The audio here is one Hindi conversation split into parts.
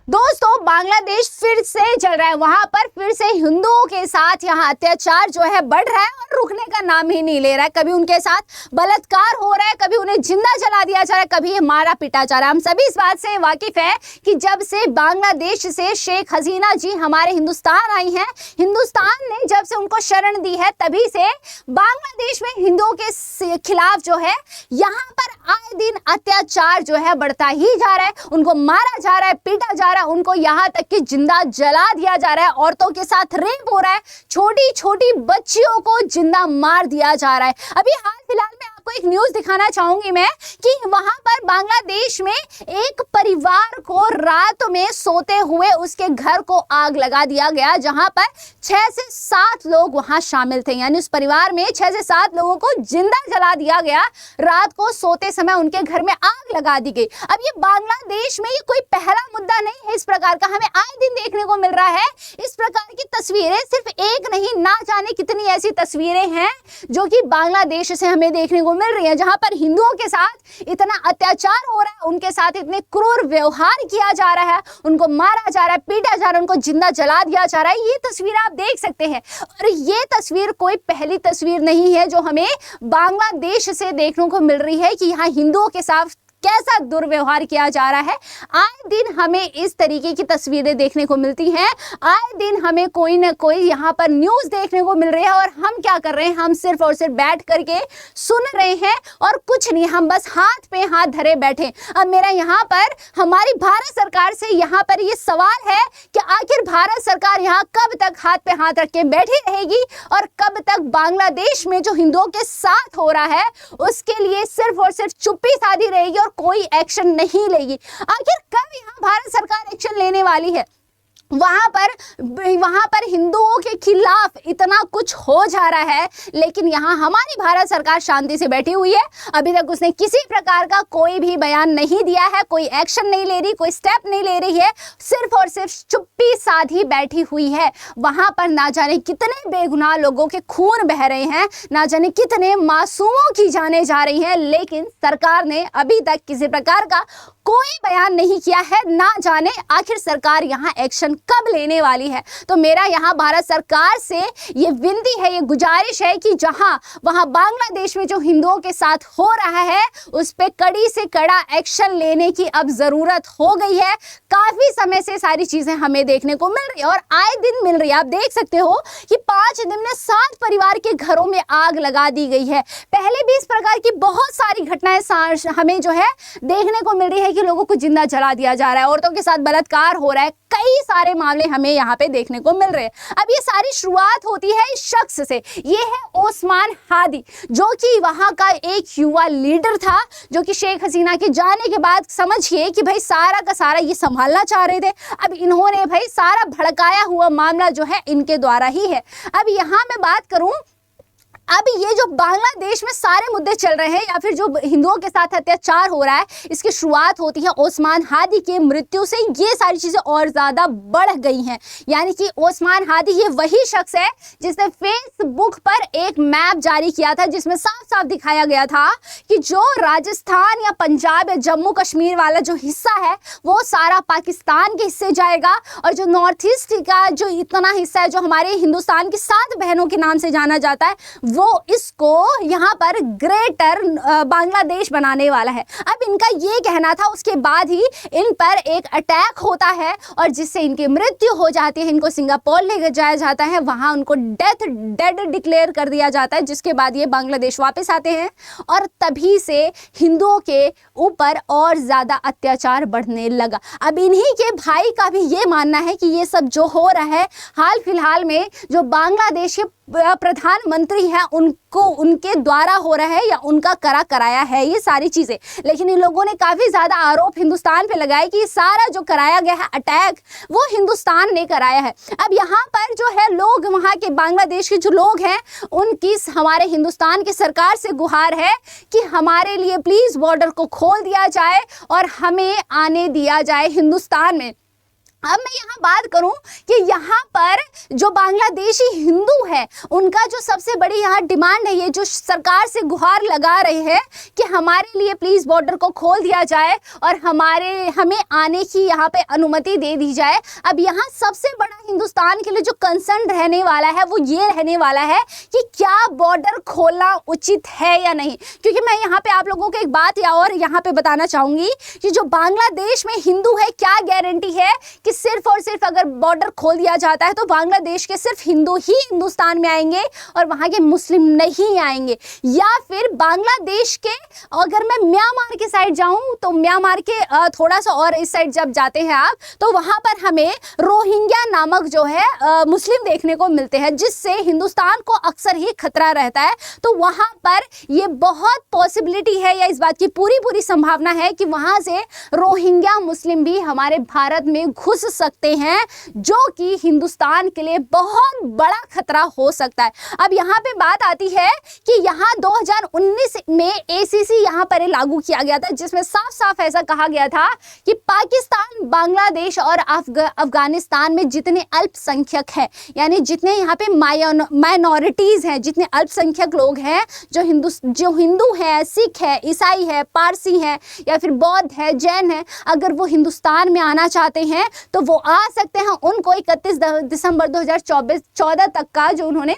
दोस्तों बांग्लादेश फिर से चल रहा है, वहां पर फिर से हिंदुओं के साथ यहाँ अत्याचार जो है बढ़ रहा है और रुकने का नाम ही नहीं ले रहा है। कभी उनके साथ बलात्कार हो रहा है, कभी उन्हें जिंदा जला दिया जा रहा है, कभी ये मारा पीटा जा रहा है। हम सभी इस बात से वाकिफ है कि जब से बांग्लादेश से शेख हसीना जी हमारे हिंदुस्तान आई हैं, हिंदुस्तान ने जब से उनको शरण दी है, तभी से बांग्लादेश में हिंदुओं के खिलाफ जो है यहाँ पर आए दिन अत्याचार जो है बढ़ता ही जा रहा है। उनको मारा जा रहा है, पीटा जा रहा है, उनको यहाँ तक कि जिंदा जला दिया जा रहा है, औरतों के साथ रेप हो रहा है, छोटी छोटी बच्चियों को जिंदा मार दिया जा रहा है। अभी हाल फिलहाल में आपको एक न्यूज दिखाना चाहूंगी मैं कि वहां पर बांग्लादेश में एक परिवार को रात में सोते हुए उसके घर को आग लगा दिया गया, जहां पर 6 से 7 लोग वहां शामिल थे। यानी उस परिवार में 6 से 7 लोगों को जिंदा जला दिया गया, रात को सोते समय उनके घर में आग लगा दी गई। अब ये बांग्लादेश में ये कोई पहला मुद्दा नहीं है, इस प्रकार का हमें आए दिन देखने को मिल रहा है। इस प्रकार की तस्वीरें सिर्फ एक नहीं, ना जाने कितनी ऐसी तस्वीरें हैं जो कि बांग्लादेश से हमें देखने को मिल रही है, जहां पर हिंदुओं के साथ इतना अत्याचार हो रहा है, उनके साथ इतने क्रूर व्यवहार किया जा रहा है, उनको मारा जा रहा है, पीटा जा रहा है, उनको जिंदा जला दिया जा रहा है। ये तस्वीर आप देख सकते हैं और ये तस्वीर कोई पहली तस्वीर नहीं है जो हमें बांग्लादेश से देखने को मिल रही है कि यहाँ हिंदुओं के साथ कैसा दुर्व्यवहार किया जा रहा है। आए दिन हमें इस तरीके की तस्वीरें देखने को मिलती हैं, आए दिन हमें कोई ना कोई यहाँ पर न्यूज देखने को मिल रही है और हम क्या कर रहे हैं, हम सिर्फ और सिर्फ बैठ करके सुन रहे हैं और कुछ नहीं, हम बस हाथ पे हाथ धरे बैठे। अब मेरा यहाँ पर हमारी भारत सरकार से यहाँ पर ये सवाल है कि आखिर भारत सरकार यहाँ कब तक हाथ पे हाथ रख के बैठी रहेगी और कब तक बांग्लादेश में जो हिंदुओं के साथ हो रहा है उसके लिए सिर्फ और सिर्फ चुप्पी साधी रहेगी और कोई एक्शन नहीं लेगी। आखिर कब यहाँ भारत सरकार एक्शन लेने वाली है? वहां पर हिंदुओं के खिलाफ इतना कुछ हो जा रहा है, लेकिन यहाँ हमारी भारत सरकार शांति से बैठी हुई है। अभी तक उसने किसी प्रकार का कोई भी बयान नहीं दिया है, कोई एक्शन नहीं ले रही, कोई स्टेप नहीं ले रही है, सिर्फ और सिर्फ चुप्पी साधी बैठी हुई है। वहां पर ना जाने कितने बेगुनाह लोगों के खून बह रहे हैं, ना जाने कितने मासूमों की जानें जा रही हैं, लेकिन सरकार ने अभी तक किसी प्रकार का कोई बयान नहीं किया है। ना जाने आखिर सरकार यहाँ एक्शन कब लेने वाली है। तो मेरा यहाँ भारत सरकार से ये विनती है, ये गुजारिश है कि वहाँ बांग्लादेश में जो हिंदुओं के साथ हो रहा है उस पे कड़ी से कड़ा एक्शन लेने की अब जरूरत हो गई है। काफी समय से सारी चीजें हमें देखने को मिल रही है और आए दिन मिल रही है। आप देख सकते हो कि 5 दिन में 7 परिवार के घरों में आग लगा दी गई है। पहले भी इस प्रकार की बहुत सारी घटनाएं हमें जो है देखने को मिल रही है कि लोगों को जिंदा जला दिया जा रहा है, औरतों के साथ बलात्कार हो रहा है, कई सारे मामले हमें यहाँ पे देखने को मिल रहे हैं। अब ये सारी शुरुआत होती है इस शख्स से, ये है ओस्मान हादी, जो कि वहां का एक युवा लीडर था, जो कि शेख हसीना के जाने के बाद समझिए कि भाई सारा का सारा ये संभालना चाह रहे थे। अब इन्होंने भाई सारा भड़काया हुआ मामला जो है इनके द्वारा ही है। अब यहाँ मैं बात करूं, अब ये जो बांग्लादेश में सारे मुद्दे चल रहे हैं या फिर जो हिंदुओं के साथ अत्याचार हो रहा है, इसकी शुरुआत होती है ओस्मान हादी की मृत्यु से। ये सारी चीजें और ज्यादा बढ़ गई हैं। यानी कि ओस्मान हादी ये वही शख्स है जिसने फेसबुक पर एक मैप जारी किया था, जिसमें साफ साफ दिखाया गया था कि जो राजस्थान या पंजाब या जम्मू कश्मीर वाला जो हिस्सा है वो सारा पाकिस्तान के हिस्से जाएगा, और जो नॉर्थ ईस्ट का जो इतना हिस्सा है जो हमारे हिंदुस्तान की 7 बहनों के नाम से जाना जाता है, वो इसको यहाँ पर ग्रेटर बांग्लादेश बनाने वाला है। अब इनका ये कहना था, उसके बाद ही इन पर एक अटैक होता है और जिससे इनकी मृत्यु हो जाती है। इनको सिंगापुर ले जाया जाता है, वहां उनको डेड डिक्लेयर कर दिया जाता है, जिसके बाद ये बांग्लादेश वापस आते हैं और तभी से हिंदुओं के ऊपर और ज्यादा अत्याचार बढ़ने लगा। अब इन्हीं के भाई का भी ये मानना है कि ये सब जो हो रहा है हाल फिलहाल में, जो बांग्लादेश के प्रधानमंत्री हैं उनको उनके द्वारा हो रहा है या उनका कराया है ये सारी चीजें। लेकिन इन लोगों ने काफी ज्यादा आरोप हिंदुस्तान पे लगाए कि सारा जो कराया गया है अटैक वो हिंदुस्तान ने कराया है। अब यहाँ पर जो है लोग, वहाँ के बांग्लादेश के जो लोग हैं, उनकी हमारे हिंदुस्तान की सरकार से गुहार है कि हमारे लिए प्लीज बॉर्डर को खोल दिया जाए और हमें आने दिया जाए हिंदुस्तान में। अब मैं यहाँ बात करूं कि यहाँ पर जो बांग्लादेशी हिंदू है उनका जो सबसे बड़ी यहाँ डिमांड है, ये जो सरकार से गुहार लगा रहे हैं कि हमारे लिए प्लीज बॉर्डर को खोल दिया जाए और हमें आने की यहाँ पे अनुमति दे दी जाए। अब यहाँ सबसे बड़ा हिंदुस्तान के लिए जो कंसर्न रहने वाला है वो ये रहने वाला है कि क्या बॉर्डर खोलना उचित है या नहीं। क्योंकि मैं यहाँ पे आप लोगों को एक बात और यहाँ पे बताना चाहूंगी कि जो बांग्लादेश में हिंदू है, क्या गारंटी है कि सिर्फ और सिर्फ अगर बॉर्डर खोल दिया जाता है तो बांग्लादेश के सिर्फ हिंदू ही हिंदुस्तान में आएंगे और वहां के मुस्लिम नहीं आएंगे। या फिर बांग्लादेश के, अगर मैं म्यांमार के साइड जाऊं तो म्यांमार के थोड़ा सा और इस साइड जब जाते हैं आप तो वहां पर हमें रोहिंग्या नामक जो है मुस्लिम देखने को मिलते हैं, जिससे हिंदुस्तान को अक्सर ही खतरा रहता है। तो वहां पर ये बहुत पॉसिबिलिटी है या इस बात की पूरी संभावना है कि वहां से रोहिंग्या मुस्लिम भी हमारे भारत में घुस सकते हैं, जो कि हिंदुस्तान के लिए बहुत बड़ा खतरा हो सकता है। अब यहाँ पे बात आती है कि यहाँ 2019 में एसीसी यहाँ पर लागू किया गया था, जिसमें साफ साफ ऐसा कहा गया था कि पाकिस्तान, बांग्लादेश और अफगानिस्तान में जितने अल्पसंख्यक हैं, यानी जितने यहाँ पे माइनॉरिटीज हैं, जितने अल्पसंख्यक लोग हैं, जो हिंदू हैं, सिख है, ईसाई है, पारसी है या फिर बौद्ध है, जैन है, अगर वो हिंदुस्तान में आना चाहते हैं तो वो आ सकते हैं। उनको 31 दिसंबर 2014 तक का जो उन्होंने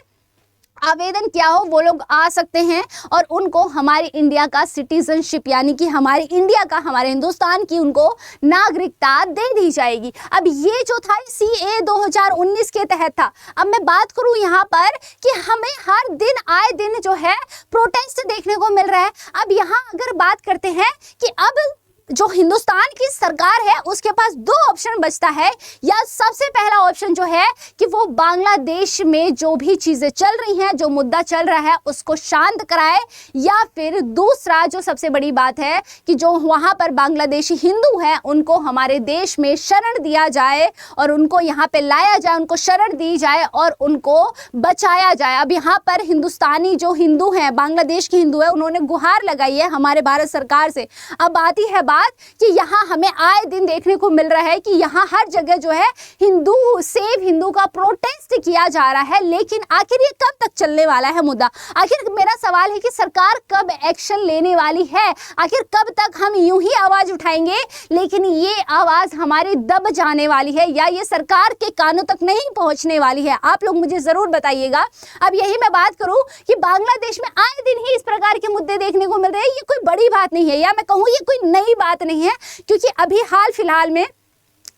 आवेदन किया हो वो लोग आ सकते हैं और उनको हमारी इंडिया का सिटीजनशिप, यानी कि हमारे इंडिया का, हमारे हिंदुस्तान की उनको नागरिकता दे दी जाएगी। अब ये जो था CA 2019 के तहत था। अब मैं बात करूं यहाँ पर कि हमें हर दिन आए दिन जो है प्रोटेस्ट देखने को मिल रहा है। अब यहाँ अगर बात करते हैं कि अब जो हिंदुस्तान की सरकार है उसके पास दो ऑप्शन बचता है, या सबसे पहला ऑप्शन जो है कि वो बांग्लादेश में जो भी चीजें चल रही हैं, जो मुद्दा चल रहा है उसको शांत कराए, या फिर दूसरा जो सबसे बड़ी बात है कि जो वहां पर बांग्लादेशी हिंदू हैं उनको हमारे देश में शरण दिया जाए और उनको यहाँ पे लाया जाए, उनको शरण दी जाए और उनको बचाया जाए। अब यहाँ पर हिंदुस्तानी जो हिंदू हैं, बांग्लादेश के हिंदू है, उन्होंने गुहार लगाई है हमारे भारत सरकार से। अब आती है बात कि यहाँ हमें आए दिन देखने को मिल रहा है कि यहाँ हर जगह जो है हिंदू सेव हिंदू का प्रोटेस्ट किया जा रहा है, लेकिन आखिर ये कब तक चलने वाला है मुद्दा? आखिर मेरा सवाल है कि सरकार कब एक्शन लेने वाली है? आखिर कब तक हम यूं ही आवाज उठाएंगे लेकिन ये आवाज हमारी दब जाने वाली है, या ये सरकार के कानों तक नहीं पहुंचने वाली है? आप लोग मुझे जरूर बताइएगा। अब यही मैं बात करूं कि बांग्लादेश में आए दिन ही इस प्रकार के मुद्दे देखने को मिल रहे हैं। ये कोई बड़ी बात नहीं है, या मैं कहूँ ये कोई नई बात नहीं है, क्योंकि अभी हाल फिलहाल में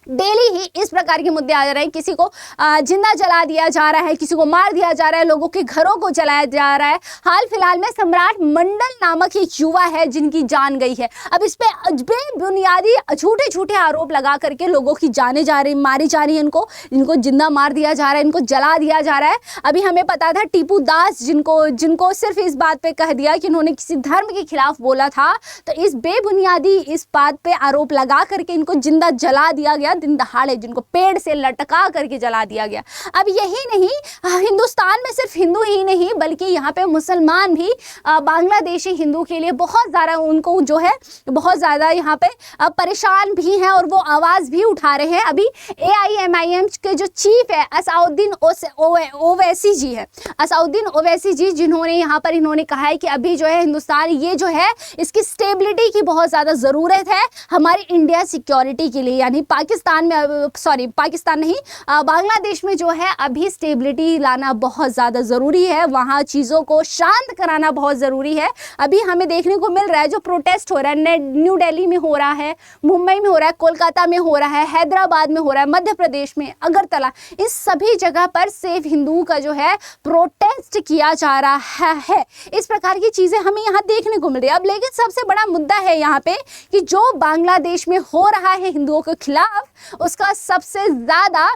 डेली ही इस प्रकार के मुद्दे आ रहे हैं। किसी को जिंदा जला दिया जा रहा है, किसी को मार दिया जा रहा है, लोगों के घरों को जलाया जा रहा है। हाल फिलहाल में सम्राट मंडल नामक एक युवा है जिनकी जान गई है। अब इस पे बेबुनियादी झूठे आरोप लगा करके लोगों की जाने जा रही, मारी जा रही है, इनको जिंदा मार दिया जा रहा है, इनको जला दिया जा रहा है। अभी हमें पता था टीपू दास जिनको सिर्फ इस बात पे कह दिया कि इन्होंने किसी धर्म के खिलाफ बोला था, तो इस बेबुनियादी इस बात पे आरोप लगा करके इनको जिंदा जला दिया गया दिन दहाड़े, जिनको पेड़ से लटका करके जला दिया गया। अब यही नहीं, हिंदुस्तान में सिर्फ हिंदू ही नहीं बल्कि यहाँ पे मुसलमान भी बांग्लादेशी हिंदू के लिए बहुत ज़्यादा, उनको जो है बहुत ज़्यादा यहाँ पे परेशान भी हैं और वो आवाज़ भी उठा रहे हैं। अभी AIMIM के जो चीफ है असउद्दीन ओवैसी जी है, असउद्दीन ओवैसी जी, जिन्होंने यहाँ पर इन्होंने कहा है कि अभी जो है हिंदुस्तान ये जो है इसकी स्टेबिलिटी की बहुत ज़्यादा ज़रूरत है हमारी इंडिया सिक्योरिटी के लिए, यानी पाकिस्तान नहीं, बांग्लादेश में जो है अभी स्टेबिलिटी लाना बहुत ज़्यादा ज़रूरी है, वहाँ चीज़ों को शांत कराना बहुत ज़रूरी है। अभी हमें देखने को मिल रहा है जो प्रोटेस्ट हो रहा है, न्यू दिल्ली में हो रहा है, मुंबई में हो रहा है, कोलकाता में हो रहा है, हैदराबाद में हो रहा है, मध्य प्रदेश में, अगरतला, इस सभी जगह पर सेव हिंदू का जो है प्रोटेस्ट किया जा रहा है। इस प्रकार की चीज़ें हमें यहाँ देखने को मिल रही है। अब लेकिन सबसे बड़ा मुद्दा है यहाँ पे कि जो बांग्लादेश में हो रहा है हिंदुओं के खिलाफ, उसका सबसे ज़्यादा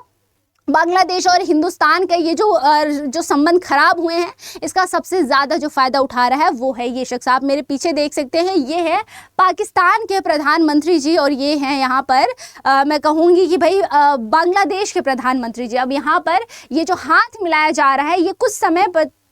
बांग्लादेश और हिंदुस्तान के ये जो संबंध खराब हुए हैं, इसका सबसे ज़्यादा जो फ़ायदा उठा रहा है वो है ये शख्स। आप मेरे पीछे देख सकते हैं, ये है पाकिस्तान के प्रधानमंत्री जी और ये हैं यहाँ पर मैं कहूँगी कि भाई बांग्लादेश के प्रधानमंत्री जी। अब यहाँ पर ये जो हाथ मिलाया जा रहा है ये कुछ समय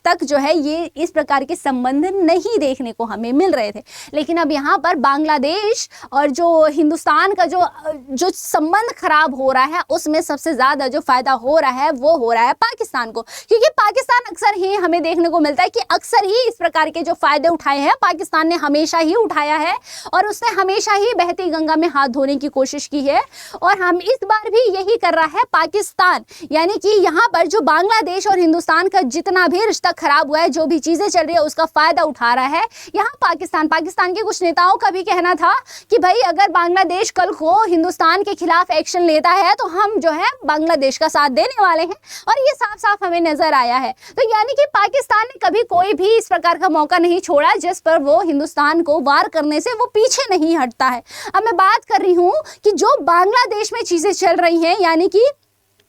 तक जो है ये इस प्रकार के संबंध नहीं देखने को हमें मिल रहे थे। लेकिन अब यहाँ पर बांग्लादेश और जो हिंदुस्तान का जो संबंध खराब हो रहा है, उसमें सबसे ज़्यादा जो फायदा हो रहा है वो हो रहा है पाकिस्तान को, क्योंकि पाकिस्तान अक्सर ही हमें देखने को मिलता है कि अक्सर ही इस प्रकार के जो फायदे उठाए हैं पाकिस्तान ने हमेशा ही उठाया है, और उसने हमेशा ही बहती गंगा में हाथ धोने की कोशिश की है। और हम इस बार भी यही कर रहा है पाकिस्तान, यानी कि यहाँ पर जो बांग्लादेश और हिंदुस्तान का जितना भी रिश्ता खराब हुआ है, जो भी चीजें चल रही है, उसका फायदा उठा रहा है यहाँ पाकिस्तान के कुछ नेताओं का भी कहना था कि भाई अगर बांग्लादेश कल को हिंदुस्तान के खिलाफ एक्शन लेता है तो हम जो है बांग्लादेश का साथ देने वाले हैं, और ये साफ साफ हमें नजर आया है। तो यानी कि पाकिस्तान ने कभी कोई भी इस प्रकार का मौका नहीं छोड़ा जिस पर वो हिंदुस्तान को वार करने से वो पीछे नहीं हटता है। अब मैं बात कर रही हूँ कि जो बांग्लादेश में चीजें चल रही हैं, यानी कि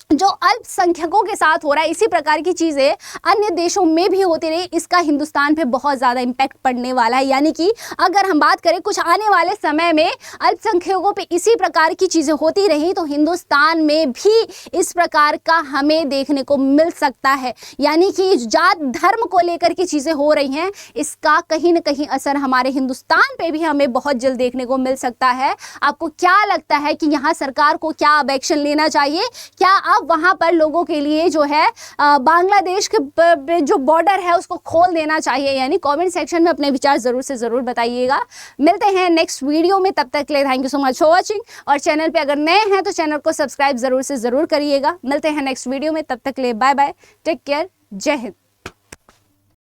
जो अल्पसंख्यकों के साथ हो रहा है, इसी प्रकार की चीज़ें अन्य देशों में भी होती रही, इसका हिंदुस्तान पे बहुत ज़्यादा इम्पैक्ट पड़ने वाला है। यानी कि अगर हम बात करें कुछ आने वाले समय में अल्पसंख्यकों पे इसी प्रकार की चीज़ें होती रही तो हिंदुस्तान में भी इस प्रकार का हमें देखने को मिल सकता है। यानी कि जात धर्म को लेकर की चीज़ें हो रही हैं, इसका कहीं ना कहीं असर हमारे हिंदुस्तान पे भी हमें बहुत जल्द देखने को मिल सकता है। आपको क्या लगता है कि यहाँ सरकार को क्या अब एक्शन लेना चाहिए? क्या अब वहां पर लोगों के लिए जो है बांग्लादेश के जो बॉर्डर है उसको खोल देना चाहिए? यानी कमेंट सेक्शन में अपने विचार जरूर से जरूर बताइएगा। मिलते हैं नेक्स्ट वीडियो में, तब तक के लिए thank you so much for watching. और चैनल पे अगर नए हैं तो चैनल को सब्सक्राइब जरूर से जरूर करिएगा। मिलते हैं नेक्स्ट वीडियो में, तब तक के लिए बाय बाय, टेक केयर, जय हिंद।